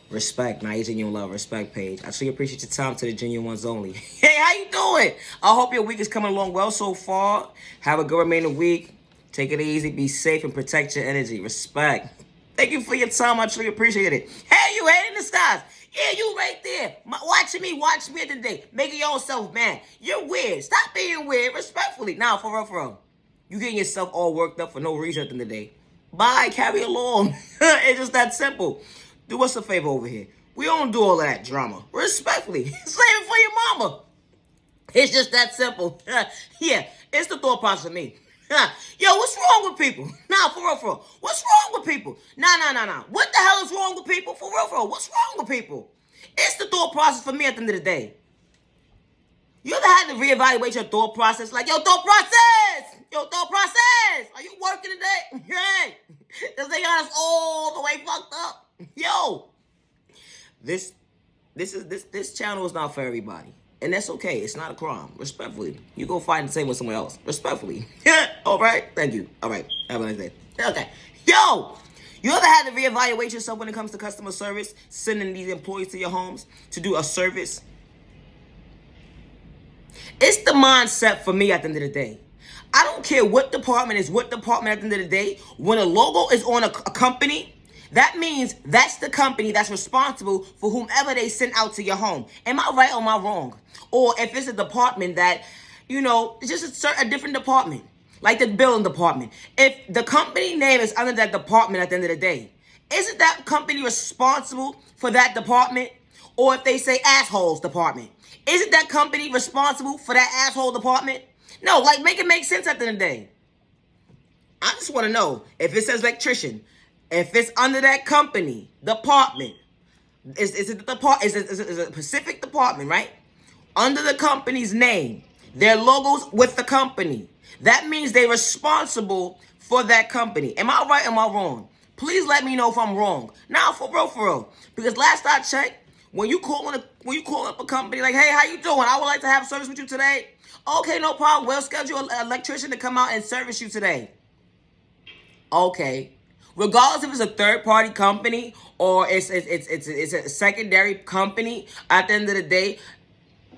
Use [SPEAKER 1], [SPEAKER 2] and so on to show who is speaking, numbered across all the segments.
[SPEAKER 1] Respect, not your genuine love. Respect page. I truly appreciate your time to the genuine ones only. Hey, how you doing? I hope your week is coming along well so far. Have a good remaining week. Take it easy, be safe, and protect your energy. Respect. Thank you for your time. I truly appreciate it. Hey, you head in the skies. Yeah, you right there. Watch me today. Making your own self mad. You're weird. Stop being weird, respectfully. Now, for real, for real. You getting yourself all worked up for no reason at the end of the day. Bye, carry along. It's just that simple. Do us a favor over here. We don't do all of that drama. Respectfully. Save it for your mama. It's just that simple. Yeah, it's the thought process of me. Yo, what's wrong with people? Nah, for real, for real. What's wrong with people? Nah. What the hell is wrong with people? For real. What's wrong with people? It's the thought process for me at the end of the day. You ever had to reevaluate your thought process? Like, yo, thought process! Are you working today? Hey! Because they got us all the way fucked up. Yo! This channel is not for everybody. And that's okay. It's not a crime. Respectfully. You go find the same with someone else. Respectfully. Alright? Thank you. Alright. Have a nice day. Okay. Yo! You ever had to reevaluate yourself when it comes to customer service? Sending these employees to your homes to do a service? It's the mindset for me at the end of the day. I don't care what department is what department at the end of the day. When a logo is on a company, that means that's the company that's responsible for whomever they send out to your home. Am I right or am I wrong? Or if it's a department that, it's just a different department. Like the billing department. If the company name is under that department at the end of the day, isn't that company responsible for that department? Or if they say assholes department, isn't that company responsible for that asshole department? No, like make it make sense at the end of the day. I just want to know if it says electrician, if it's under that company, department, is it the department? Is it a specific department, right? Under the company's name, their logos with the company. That means they're responsible for that company. Am I right or am I wrong? Please let me know if I'm wrong. Now, for real. Because last I checked, when you call up a company like, hey, how you doing? I would like to have service with you today. Okay, no problem. We'll schedule an electrician to come out and service you today. Okay. Regardless if it's a third-party company or it's a secondary company, at the end of the day,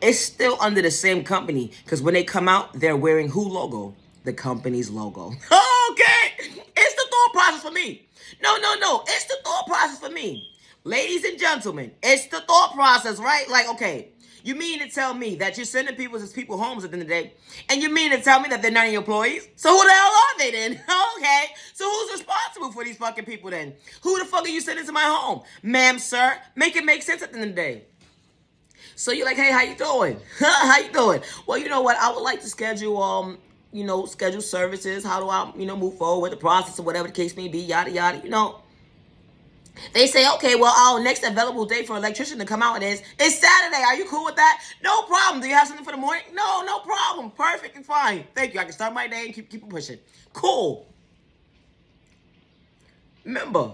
[SPEAKER 1] it's still under the same company. Because when they come out, they're wearing who logo? The company's logo. Okay. It's the thought process for me. No. It's the thought process for me. Ladies and gentlemen, it's the thought process, right? Like, okay, you mean to tell me that you're sending people homes at the end of the day, and you mean to tell me that they're not your employees? So who the hell are they then? Okay, so who's responsible for these fucking people then? Who the fuck are you sending to my home? Ma'am, sir, make it make sense at the end of the day. So you're like, hey, how you doing? How you doing? Well, you know what? I would like to schedule, schedule services. How do I, move forward with the process or whatever the case may be, yada, yada, They say, okay, well, our next available day for an electrician to come out is Saturday. Are you cool with that? No problem. Do you have something for the morning? No problem. Perfect and fine. Thank you. I can start my day and keep it pushing. Cool. Remember,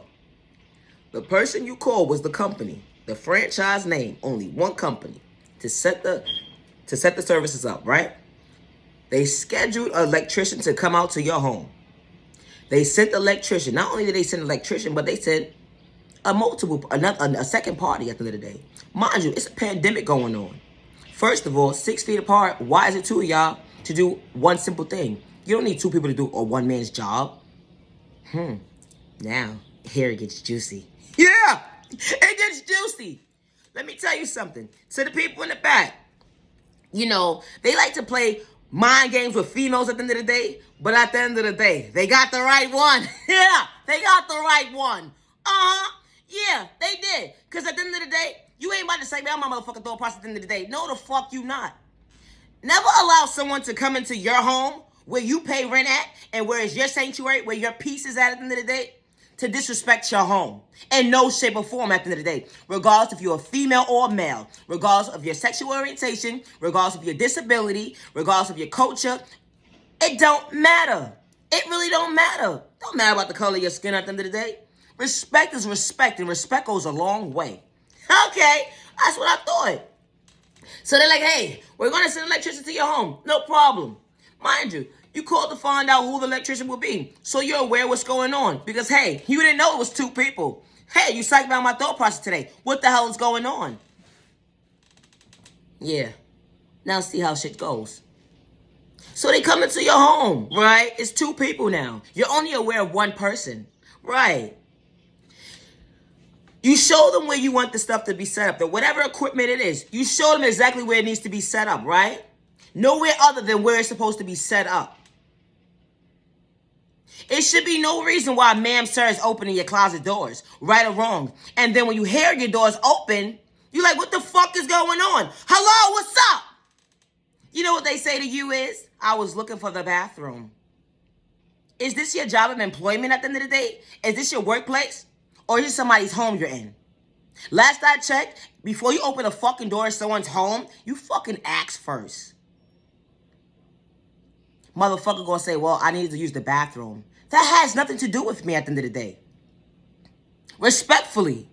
[SPEAKER 1] the person you called was the company, the franchise name, only one company to set the services up, right? They scheduled an electrician to come out to your home. They sent the electrician. Not only did they send an electrician, but they sent a second party at the end of the day. Mind you, it's a pandemic going on. First of all, 6 feet apart. Why is it two of y'all to do one simple thing? You don't need two people to do a one man's job. Now, here it gets juicy. Yeah, it gets juicy. Let me tell you something. To the people in the back, they like to play mind games with females at the end of the day, but at the end of the day, they got the right one. Yeah, they got the right one. Yeah, they did. Because at the end of the day, you ain't about to say, man, I'm my motherfucking thought process at the end of the day. No, the fuck you not. Never allow someone to come into your home where you pay rent at and where it's your sanctuary, where your peace is at the end of the day, to disrespect your home. In no shape or form at the end of the day. Regardless if you're a female or a male. Regardless of your sexual orientation. Regardless of your disability. Regardless of your culture. It don't matter. It really don't matter. Don't matter about the color of your skin at the end of the day. Respect is respect, and respect goes a long way. Okay, that's what I thought. So they're like, hey, we're going to send an electrician to your home. No problem. Mind you, you called to find out who the electrician will be. So you're aware what's going on. Because, hey, you didn't know it was two people. Hey, you psyched about my thought process today. What the hell is going on? Yeah. Now see how shit goes. So they come into your home, right? It's 2 people now. You're only aware of 1 person. Right. You show them where you want the stuff to be set up. Whatever equipment it is, you show them exactly where it needs to be set up, right? Nowhere other than where it's supposed to be set up. It should be no reason why ma'am, sir is opening your closet doors, right or wrong. And then when you hear your doors open, you're like, what the fuck is going on? Hello, what's up? You know what they say to you is, I was looking for the bathroom. Is this your job of employment at the end of the day? Is this your workplace? Or is this somebody's home you're in? Last I checked, before you open a fucking door to someone's home, you fucking ask first. Motherfucker gonna say, well, I needed to use the bathroom. That has nothing to do with me at the end of the day. Respectfully.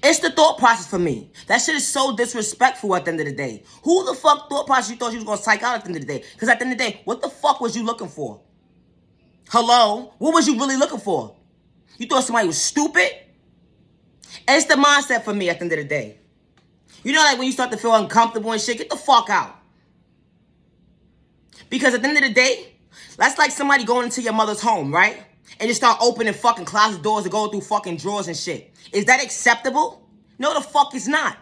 [SPEAKER 1] It's the thought process for me. That shit is so disrespectful at the end of the day. Who the fuck thought process you thought you was gonna psych out at the end of the day? Because at the end of the day, what the fuck was you looking for? Hello? What was you really looking for? You thought somebody was stupid? And it's the mindset for me at the end of the day. You know, like when you start to feel uncomfortable and shit, get the fuck out. Because at the end of the day, that's like somebody going into your mother's home, right? And just start opening fucking closet doors and going through fucking drawers and shit. Is that acceptable? No, the fuck it's not.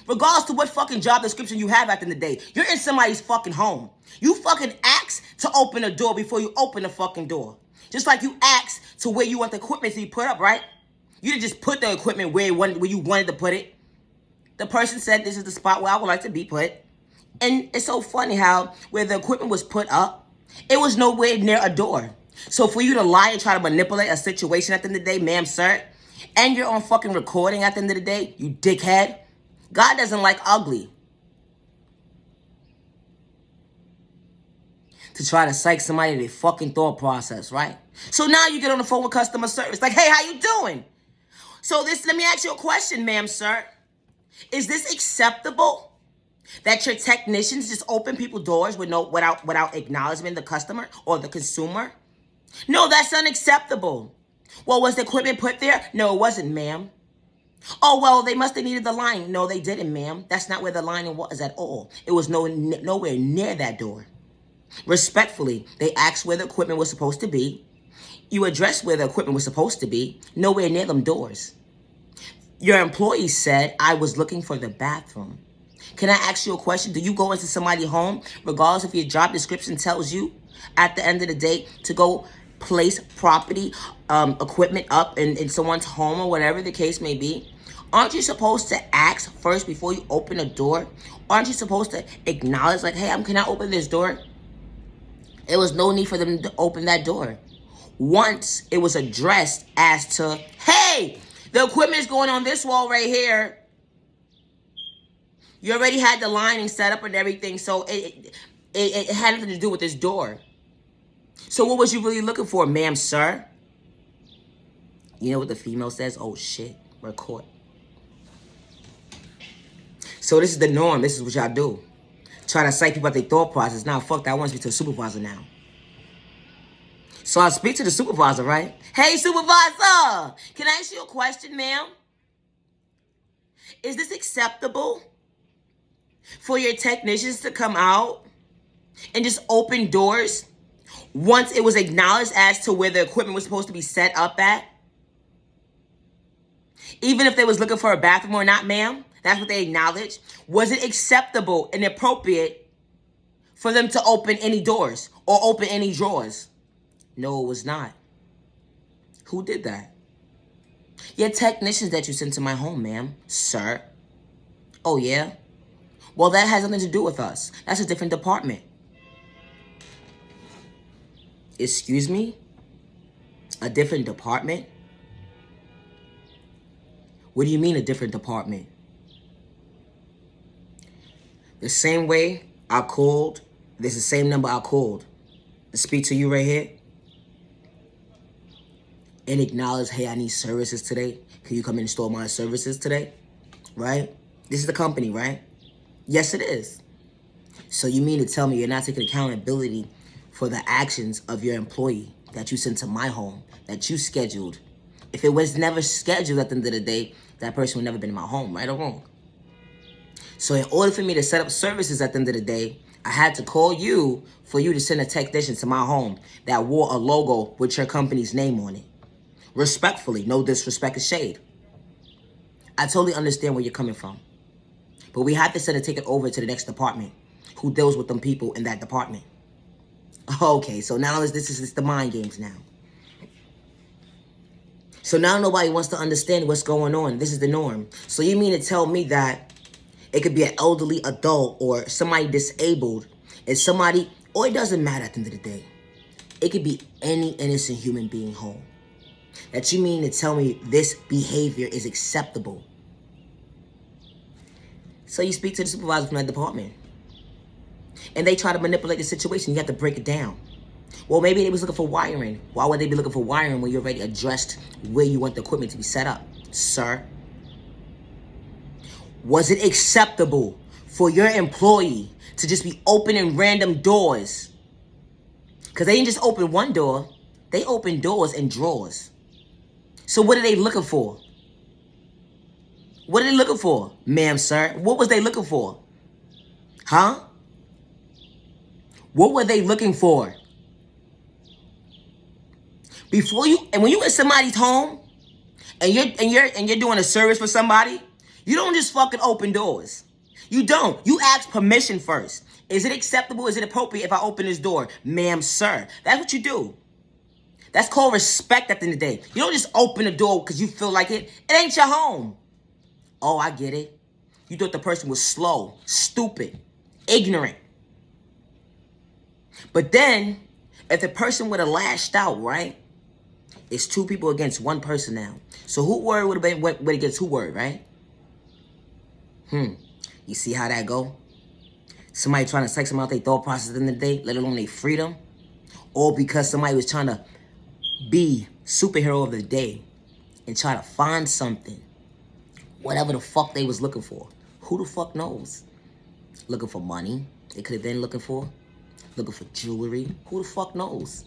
[SPEAKER 1] Regardless to what fucking job description you have at the end of the day, you're in somebody's fucking home. You fucking ask to open a door before you open the fucking door. Just like you ask to where you want the equipment to be put up, right? You didn't just put the equipment where you wanted to put it. The person said this is the spot where I would like to be put. And it's so funny how where the equipment was put up, it was nowhere near a door. So for you to lie and try to manipulate a situation at the end of the day, ma'am, sir, and you're on fucking recording at the end of the day, you dickhead, God doesn't like ugly. To try to psych somebody to their fucking thought process, right? So now you get on the phone with customer service. Like, hey, how you doing? So let me ask you a question, ma'am, sir. Is this acceptable? That your technicians just open people's doors without acknowledgement the customer or the consumer? No, that's unacceptable. Well, was the equipment put there? No, it wasn't, ma'am. Oh, well, they must have needed the line. No, they didn't, ma'am. That's not where the line was at all. It was nowhere near that door. Respectfully, they asked where the equipment was supposed to be. You addressed where the equipment was supposed to be. Nowhere near them doors. Your employee said, I was looking for the bathroom. Can I ask you a question? Do you go into somebody's home, regardless if your job description tells you at the end of the day to go place property, equipment up in someone's home or whatever the case may be? Aren't you supposed to ask first before you open a door? Aren't you supposed to acknowledge, like, hey, can I open this door? There was no need for them to open that door. Once it was addressed as to, hey, the equipment is going on this wall right here. You already had the lining set up and everything, so it had nothing to do with this door. So what was you really looking for, ma'am, sir? You know what the female says? Oh, shit, we're caught. So this is the norm. This is what y'all do. Try to psych people about their thought process. Now, fuck that. I want to speak to a supervisor now. So I speak to the supervisor, right? Hey, supervisor, can I ask you a question, ma'am? Is this acceptable for your technicians to come out and just open doors once it was acknowledged as to where the equipment was supposed to be set up at? Even if they was looking for a bathroom or not, ma'am, that's what they acknowledged. Was it acceptable and appropriate for them to open any doors or open any drawers? No, it was not. Who did that? Your technicians that you sent to my home, ma'am, sir. Oh, yeah? Well, that has nothing to do with us. That's a different department. Excuse me? A different department? What do you mean a different department? The same way I called, this is the same number I called to speak to you right here and acknowledge, hey, I need services today. Can you come and install my services today? Right? This is the company, right? Yes, it is. So you mean to tell me you're not taking accountability for the actions of your employee that you sent to my home, that you scheduled If it was never scheduled at the end of the day, that person would never been in my home, right or wrong. So in order for me to set up services at the end of the day, I had to call you for you to send a technician to my home that wore a logo with your company's name on it. Respectfully, no disrespect or shade. I totally understand where you're coming from. But we had to send a ticket over to the next department who deals with them people in that department. Okay, so now this is the mind games now. So now nobody wants to understand what's going on. This is the norm. So you mean to tell me that it could be an elderly adult or somebody disabled and somebody, or it doesn't matter at the end of the day. It could be any innocent human being home. That you mean to tell me this behavior is acceptable? So you speak to the supervisor from that department. And they try to manipulate the situation. You have to break it down. Well, maybe they was looking for wiring. Why would they be looking for wiring when you already addressed where you want the equipment to be set up? Sir, was it acceptable for your employee to just be opening random doors? Because they didn't just open one door. They opened doors and drawers. So what are they looking for? What are they looking for, ma'am, sir? What was they looking for? Huh? What were they looking for? Before you, and when you in somebody's home and you're doing a service for somebody, you don't just fucking open doors. You don't. You ask permission first. Is it acceptable? Is it appropriate if I open this door? Ma'am, sir. That's what you do. That's called respect at the end of the day. You don't just open the door because you feel like it. It ain't your home. Oh, I get it. You thought the person was slow, stupid, ignorant. But then, if the person would have lashed out, right? It's two people against one person now. So who word would have been went against who word, right? You see how that go? Somebody trying to psych them out their thought process at the end of the day, let alone their freedom. Or because somebody was trying to be superhero of the day and try to find something. Whatever the fuck they was looking for. Who the fuck knows? Looking for money. They could have been looking for jewelry. Who the fuck knows?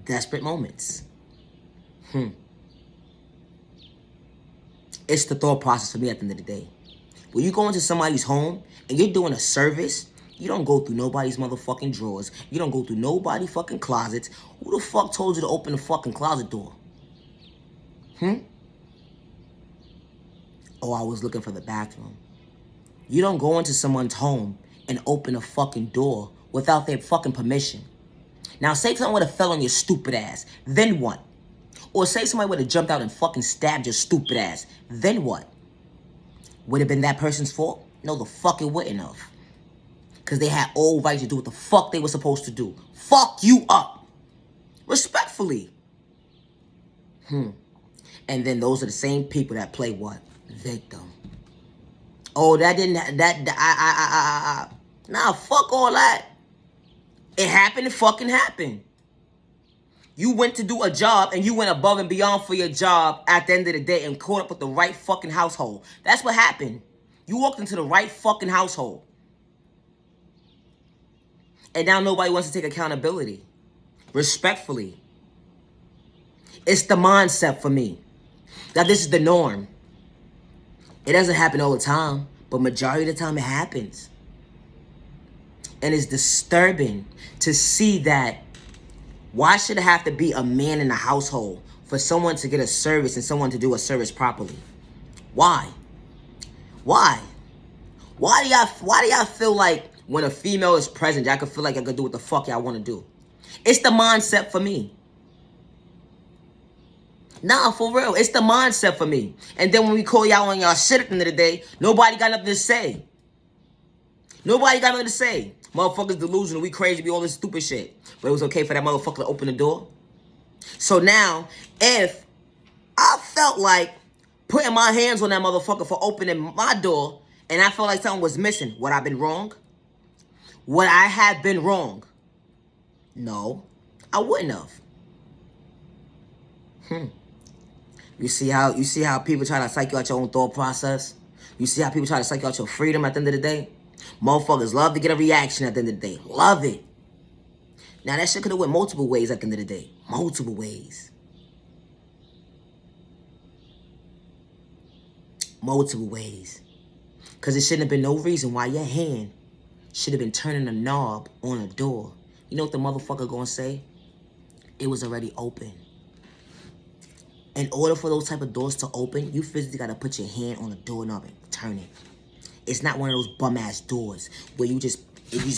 [SPEAKER 1] Desperate moments. It's the thought process for me at the end of the day. When you go into somebody's home and you're doing a service, you don't go through nobody's motherfucking drawers. You don't go through nobody's fucking closets. Who the fuck told you to open the fucking closet door? Oh, I was looking for the bathroom. You don't go into someone's home and open a fucking door without their fucking permission. Now, say someone would have fell on your stupid ass. Then what? Or say somebody would have jumped out and fucking stabbed your stupid ass. Then what? Would it have been that person's fault? No, the fuck it wouldn't have. Because they had all right to do what the fuck they were supposed to do. Fuck you up. Respectfully. And then those are the same people that play what? Victim. Oh, that didn't, nah, fuck all that. It happened, it fucking happened. You went to do a job and you went above and beyond for your job at the end of the day and caught up with the right fucking household. That's what happened. You walked into the right fucking household. And now nobody wants to take accountability. Respectfully. It's the mindset for me. That this is the norm. It doesn't happen all the time, but majority of the time it happens. And it's disturbing to see that. Why should it have to be a man in the household for someone to get a service and someone to do a service properly? Why? Why? Why do y'all feel like when a female is present, y'all can feel like I can do what the fuck y'all want to do? It's the mindset for me. Nah, for real. It's the mindset for me. And then when we call y'all on y'all shit at the end of the day, nobody got nothing to say. Nobody got nothing to say. Motherfuckers delusional. We crazy. We all this stupid shit. But it was okay for that motherfucker to open the door. So now, if I felt like putting my hands on that motherfucker for opening my door and I felt like something was missing, would I have been wrong? Would I have been wrong? No, I wouldn't have. You see how people try to psych you out your own thought process? You see how people try to psych you out your freedom at the end of the day? Motherfuckers love to get a reaction at the end of the day. Love it. Now, that shit could have went multiple ways at the end of the day. Multiple ways. Multiple ways. Because it shouldn't have been no reason why your hand should have been turning a knob on a door. You know what the motherfucker gonna say? It was already open. In order for those type of doors to open, you physically gotta put your hand on the doorknob and turn it. It's not one of those bum-ass doors where you just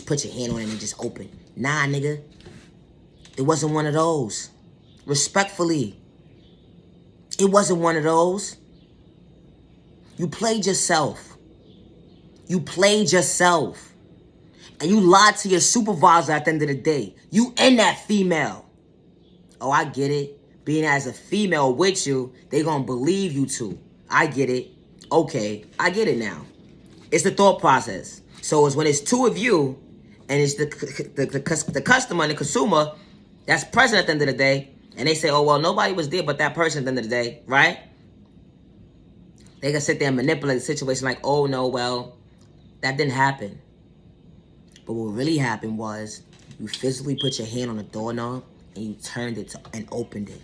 [SPEAKER 1] put your hand on it and it just open. Nah, nigga. It wasn't one of those. Respectfully. It wasn't one of those. You played yourself. You played yourself. And you lied to your supervisor at the end of the day. You and that female. Oh, I get it. Being as a female with you, they gonna believe you too. I get it. Okay, I get it now. It's the thought process. So it's when it's two of you, and it's the customer and the consumer that's present at the end of the day, and they say, oh, well, nobody was there but that person at the end of the day, right? They can sit there and manipulate the situation like, oh, no, well, that didn't happen. But what really happened was you physically put your hand on the doorknob and you turned it and opened it.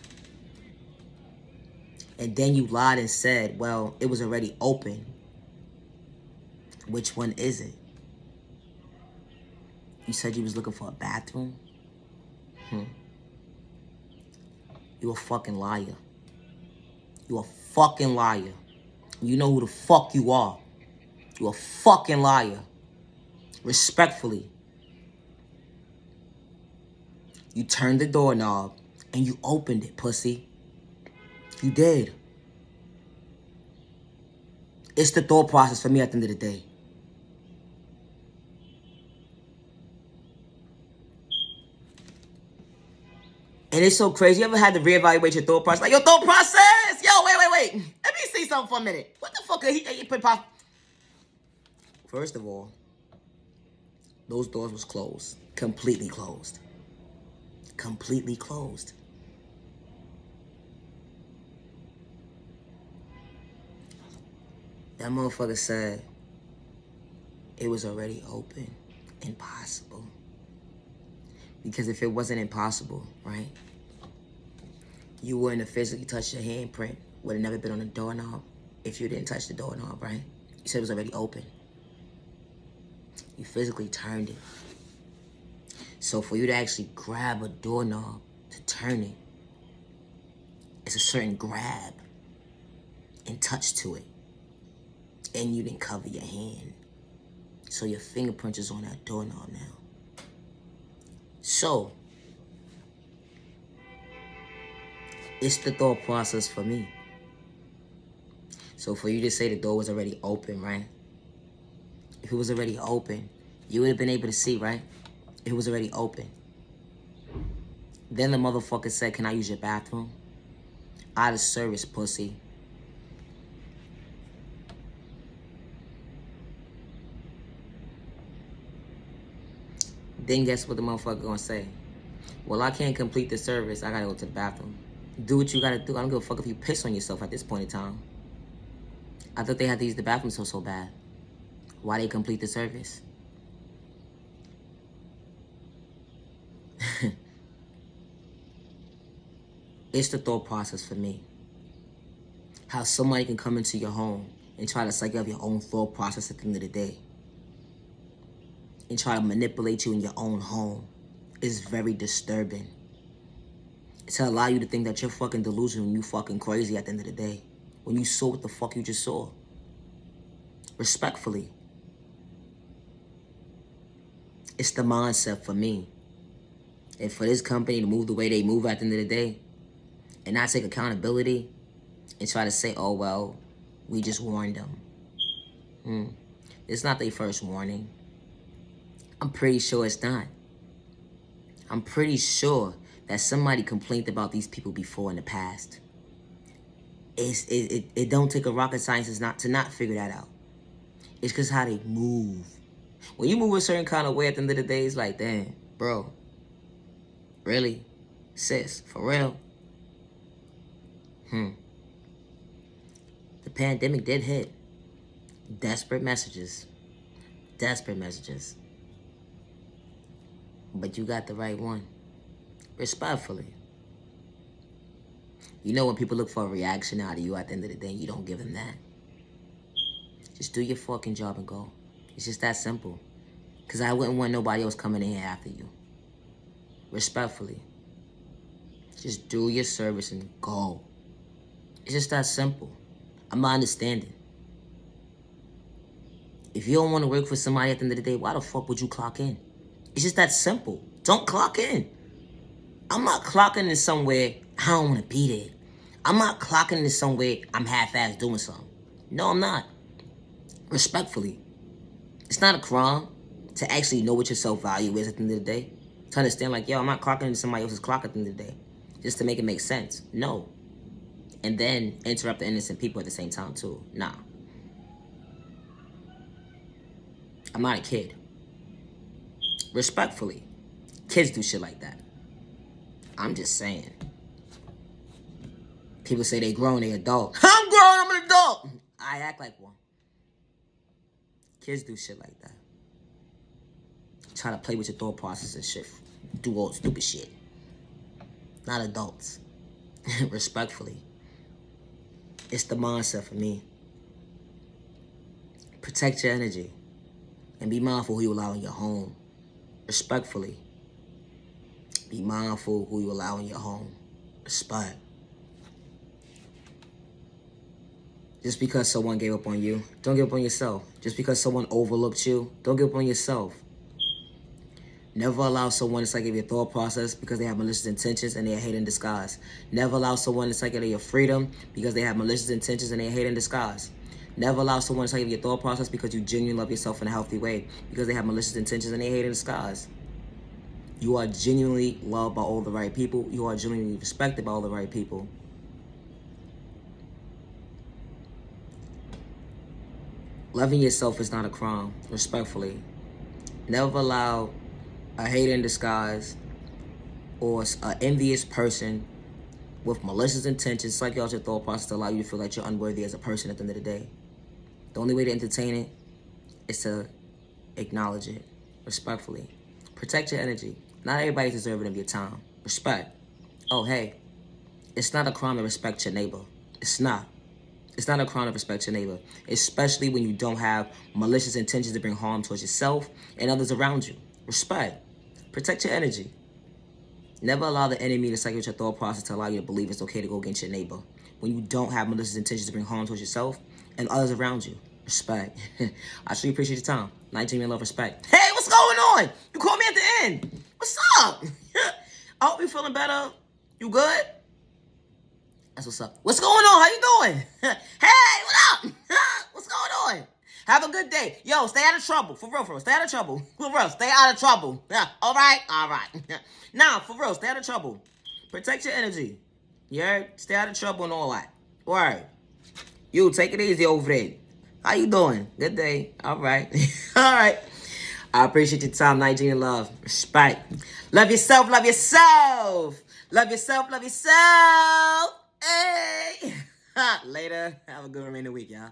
[SPEAKER 1] And then you lied and said, well, it was already open. Which one is it? You said you was looking for a bathroom? You a fucking liar. You a fucking liar. You know who the fuck you are. You a fucking liar. Respectfully. You turned the doorknob and you opened it, pussy. You did. It's the thought process for me at the end of the day. And it's so crazy. You ever had to reevaluate your thought process? Like, your thought process! Yo, wait. Let me see something for a minute. What the fuck are he put pop? First of all, those doors was closed. Completely closed. Completely closed. That motherfucker said it was already open. Impossible. Because if it wasn't impossible, right? You wouldn't have physically touched your handprint. Would have never been on the doorknob if you didn't touch the doorknob, right? You said it was already open. You physically turned it. So for you to actually grab a doorknob to turn it, it's a certain grab and touch to it. And you didn't cover your hand. So your fingerprint is on that doorknob now. So, it's the thought process for me. So for you to say the door was already open, right? If it was already open, you would have been able to see, right? It was already open. Then the motherfucker said, can I use your bathroom? Out of service, pussy. Then guess what the motherfucker gonna say? Well, I can't complete the service. I gotta go to the bathroom. Do what you gotta do. I don't give a fuck if you piss on yourself at this point in time. I thought they had to use the bathroom so bad. Why they complete the service? It's the thought process for me. How somebody can come into your home and try to psych you of your own thought process at the end of the day. And try to manipulate you in your own home is very disturbing. To allow you to think that you're fucking delusional and you fucking crazy at the end of the day. When you saw what the fuck you just saw. Respectfully. It's the mindset for me. And for this company to move the way they move at the end of the day. And not take accountability. And try to say, oh, well, we just warned them. It's not their first warning. I'm pretty sure it's not. I'm pretty sure that somebody complained about these people before in the past. It don't take a rocket scientist to not figure that out. It's because how they move. When you move a certain kind of way at the end of the day, it's like, damn, bro. Really? Sis, for real? The pandemic did hit. Desperate messages. Desperate messages. But you got the right one. Respectfully. You know when people look for a reaction out of you at the end of the day, you don't give them that. Just do your fucking job and go. It's just that simple. Because I wouldn't want nobody else coming in here after you. Respectfully. Just do your service and go. It's just that simple. I'm not understanding. If you don't want to work for somebody at the end of the day, why the fuck would you clock in? It's just that simple. Don't clock in. I'm not clocking in somewhere I don't want to be there. I'm not clocking in somewhere I'm half-assed doing something. No, I'm not. Respectfully. It's not a crime to actually know what your self-value is at the end of the day. To understand, like, yo, I'm not clocking into somebody else's clock at the end of the day. Just to make it make sense. No. And then interrupt the innocent people at the same time, too. Nah. I'm not a kid. Respectfully. Kids do shit like that. I'm just saying. People say they grown, they adult. I'm grown, I'm an adult. I act like one. Kids do shit like that. Try to play with your thought process and shit. Do all stupid shit. Not adults. Respectfully. It's the mindset for me. Protect your energy. And be mindful who you allow in your home. Respectfully. Be mindful who you allow in your home. Respect. Just because someone gave up on you, don't give up on yourself. Just because someone overlooked you, don't give up on yourself. Never allow someone to psych your thought process because they have malicious intentions and they are hate in disguise. Never allow someone to psych your freedom because they have malicious intentions and they are hate in disguise. Never allow someone to psych your thought process because you genuinely love yourself in a healthy way because they have malicious intentions and they hate in disguise. You are genuinely loved by all the right people. You are genuinely respected by all the right people. Loving yourself is not a crime, respectfully. Never allow a hater in disguise or an envious person with malicious intentions psych you out your thought process to allow you to feel like you're unworthy as a person at the end of the day. The only way to entertain it is to acknowledge it, respectfully. Protect your energy. Not everybody's deserving of your time. Respect. Oh, hey, it's not a crime to respect your neighbor. It's not. It's not a crime to respect your neighbor, especially when you don't have malicious intentions to bring harm towards yourself and others around you. Respect. Protect your energy. Never allow the enemy to psych your thought process to allow you to believe it's okay to go against your neighbor when you don't have malicious intentions to bring harm towards yourself and others around you. Respect. I truly appreciate your time. 19 men love, respect. Hey, what's going on? You called me at the end. What's up? I hope you're feeling better. You good? That's what's up. What's going on? How you doing? Hey, what up? What's going on? Have a good day. Yo, stay out of trouble. For real. Stay out of trouble. For real, stay out of trouble. All right? Now, for real, stay out of trouble. Protect your energy. You heard? Stay out of trouble and all that. Word. You, take it easy over there. How you doing? Good day. All right. All right. I appreciate your time, 19 in love. Respect. Love yourself, love yourself. Love yourself, love yourself. Hey. Later. Have a good remaining week, y'all.